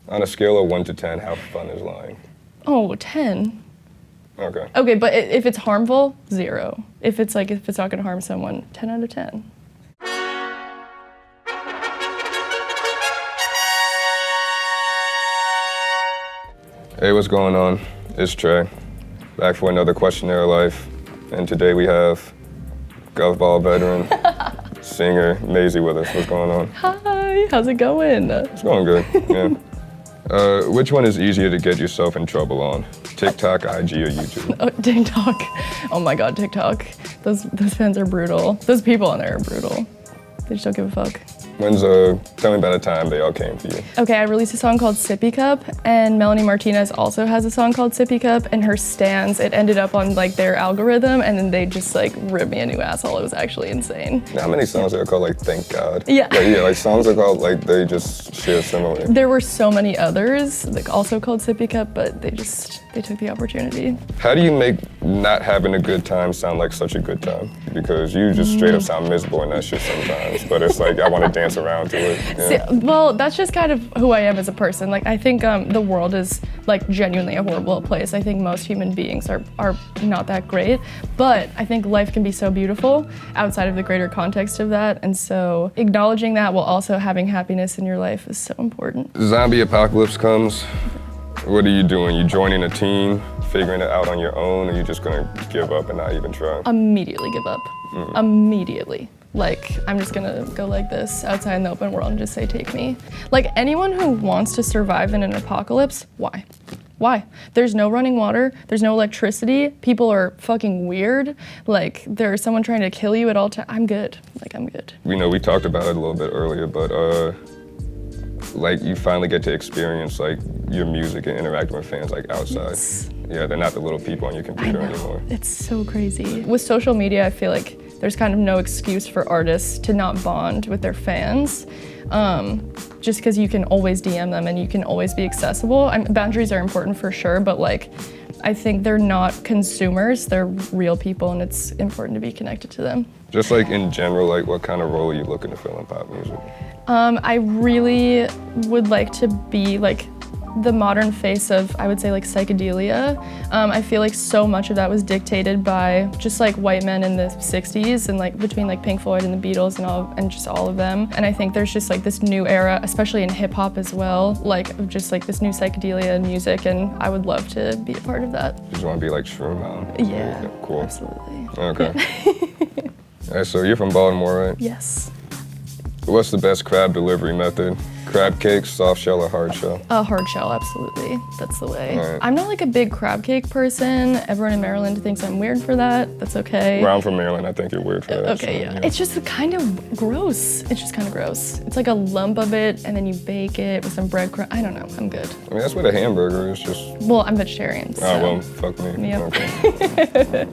On a scale of 1 to 10, how fun is lying? Oh, 10. Okay. Okay, but if it's harmful, 0. If it's not gonna harm someone, 10 out of 10. Hey, what's going on? It's Trey, back for another Questionnaire life. And today we have golf ball veteran, singer, Mazie with us. What's going on? Hi, how's it going? It's going good, yeah. Which one is easier to get yourself in trouble on? TikTok, IG, or YouTube? Oh, TikTok. Oh my God, TikTok. Those fans are brutal. Those people on there are brutal. They just don't give a fuck. Tell me about a time they all came for you. Okay, I released a song called Sippy Cup, and Melanie Martinez also has a song called Sippy Cup, and her stans, it ended up on like their algorithm, and then they just like ripped me a new asshole. It was actually insane. How many songs are called like Thank God? Yeah. Like songs are called like they just share similar. There were so many others, like also called Sippy Cup, but they took the opportunity. How do you make not having a good time sound like such a good time? Because you just straight up sound miserable in that shit sometimes, but it's like I want to dance around to it. Yeah. See, well, that's just kind of who I am as a person. Like I think the world is like genuinely a horrible place. I think most human beings are not that great, but I think life can be so beautiful outside of the greater context of that, and so acknowledging that while also having happiness in your life is so important. Zombie apocalypse comes. What are you doing? You joining a team, figuring it out on your own, or you just gonna give up and not even try? Immediately give up. Immediately. Like, I'm just gonna go like this outside in the open world and just say, take me. Like, anyone who wants to survive in an apocalypse, why? Why? There's no running water, there's no electricity, people are fucking weird, like, there's someone trying to kill you at all times. I'm good. Like, I'm good. We talked about it a little bit earlier, but like you finally get to experience like your music and interacting with fans like outside. Yes. Yeah, they're not the little people on your computer anymore. It's so crazy. With social media, I feel like there's kind of no excuse for artists to not bond with their fans. Just because you can always DM them and you can always be accessible. Boundaries are important for sure, but like, I think they're not consumers, they're real people, and it's important to be connected to them. Just like in general, like what kind of role are you looking to fill in pop music? I really would like to be like the modern face of, I would say, like psychedelia. I feel like so much of that was dictated by just like white men in the 60s and like between like Pink Floyd and the Beatles and just all of them. And I think there's just like this new era, especially in hip hop as well, like of just like this new psychedelia in music, and I would love to be a part of that. You just want to be like Shroom Mountain? Yeah, cool. Absolutely. Okay. All right, so you're from Baltimore, right? Yes. What's the best crab delivery method? Crab cakes, soft shell or hard shell? Hard shell, absolutely. That's the way. Right. I'm not like a big crab cake person. Everyone in Maryland thinks I'm weird for that. That's okay. Where I'm from Maryland, I think you're weird for that. Okay, so, yeah. It's just kind of gross. It's just kind of gross. It's like a lump of it, and then you bake it with some breadcrumbs. I don't know, I'm good. I mean, that's what a hamburger is, just... Well, I'm vegetarian, so. Oh, well, fuck me. Yep. Okay.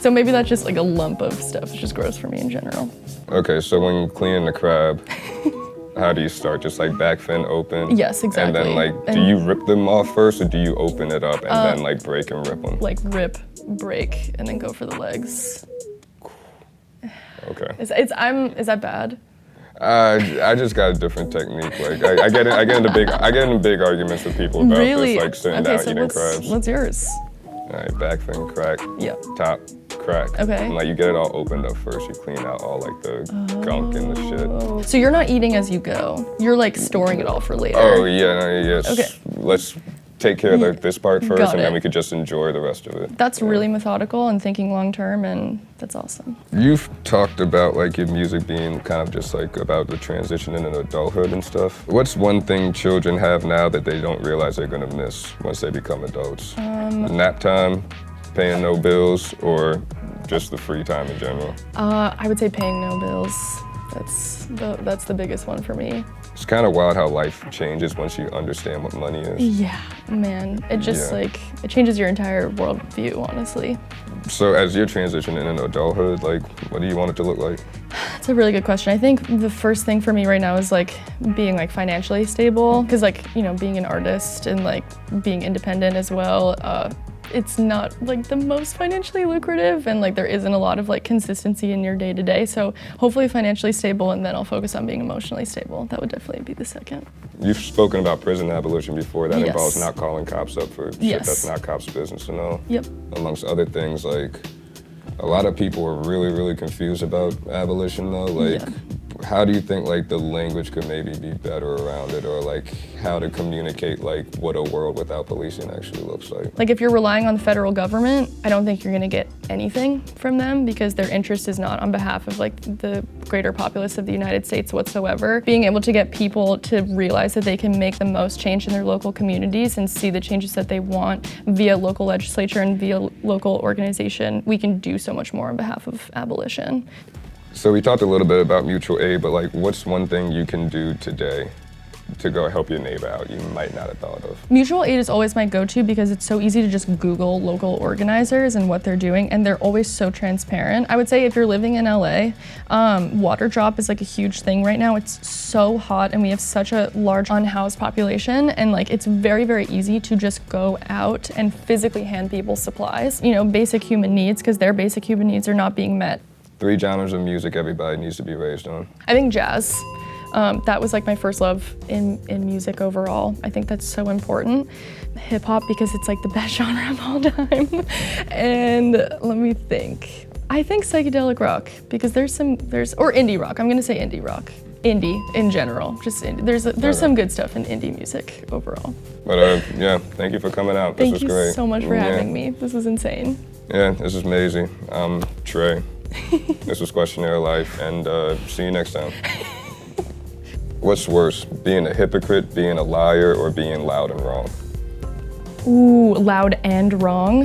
So maybe that's just like a lump of stuff. It's just gross for me in general. Okay, so when cleaning the crab, how do you start? Just like back fin open? Yes, exactly. And then like, do you rip them off first, or do you open it up and then like break and rip them? Like rip, break, and then go for the legs. Okay. Is that bad? I just got a different technique. Like I get into big arguments with people about Really? this, like sitting down eating crabs. What's yours? All right, back fin crack. Yep. Top crack. Okay. And like you get it all opened up first. You clean out all like the gunk and the shit. So you're not eating as you go. You're like storing it all for later. Oh yeah, no, yes. Okay. Let's take care of like, this part first, Got and then it. we could just enjoy the rest of it. That's really methodical and thinking long term, and that's awesome. You've talked about like your music being kind of just like about the transition into adulthood and stuff. What's one thing children have now that they don't realize they're gonna miss once they become adults? Nap time, paying no bills, or just the free time in general? I would say paying no bills. That's the biggest one for me. It's kind of wild how life changes once you understand what money is. Yeah, man. It just like, it changes your entire worldview, honestly. So as you're transitioning into adulthood, like, what do you want it to look like? That's a really good question. I think the first thing for me right now is like being like financially stable, because like, you know, being an artist and like being independent as well, it's not like the most financially lucrative, and like there isn't a lot of like consistency in your day to day. So hopefully financially stable, and then I'll focus on being emotionally stable. That would definitely be the second. You've spoken about prison abolition before. That Yes. involves not calling cops up for shit Yes. that's not cops' business and all. Yep. Amongst other things, like a lot of people are really, really confused about abolition though. Like, Yeah. how do you think like the language could maybe be better around it, or like how to communicate like what a world without policing actually looks like? Like if you're relying on the federal government, I don't think you're gonna get anything from them because their interest is not on behalf of like the greater populace of the United States whatsoever. Being able to get people to realize that they can make the most change in their local communities and see the changes that they want via local legislature and via local organization, we can do so much more on behalf of abolition. So we talked a little bit about mutual aid, but like what's one thing you can do today to go help your neighbor out you might not have thought of? Mutual aid is always my go-to because it's so easy to just Google local organizers and what they're doing, and they're always so transparent. I would say if you're living in LA, water drop is like a huge thing right now. It's so hot and we have such a large unhoused population, and like it's very, very easy to just go out and physically hand people supplies, you know, basic human needs, because their basic human needs are not being met. 3 genres of music everybody needs to be raised on. I think jazz. That was like my first love in music overall. I think that's so important. Hip hop, because it's like the best genre of all time. And let me think. I think psychedelic rock, because or indie rock. I'm gonna say indie rock. Indie in general, just indie. There's some good stuff in indie music overall. But yeah, thank you for coming out. This was Thank great. you so much for having me. This was insane. Yeah, this is Mazie. I'm Trey. This was Questionnaire Life, and see you next time. What's worse, being a hypocrite, being a liar, or being loud and wrong? Ooh, loud and wrong.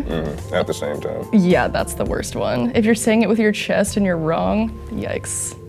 At the same time. Yeah, that's the worst one. If you're saying it with your chest and you're wrong, yikes.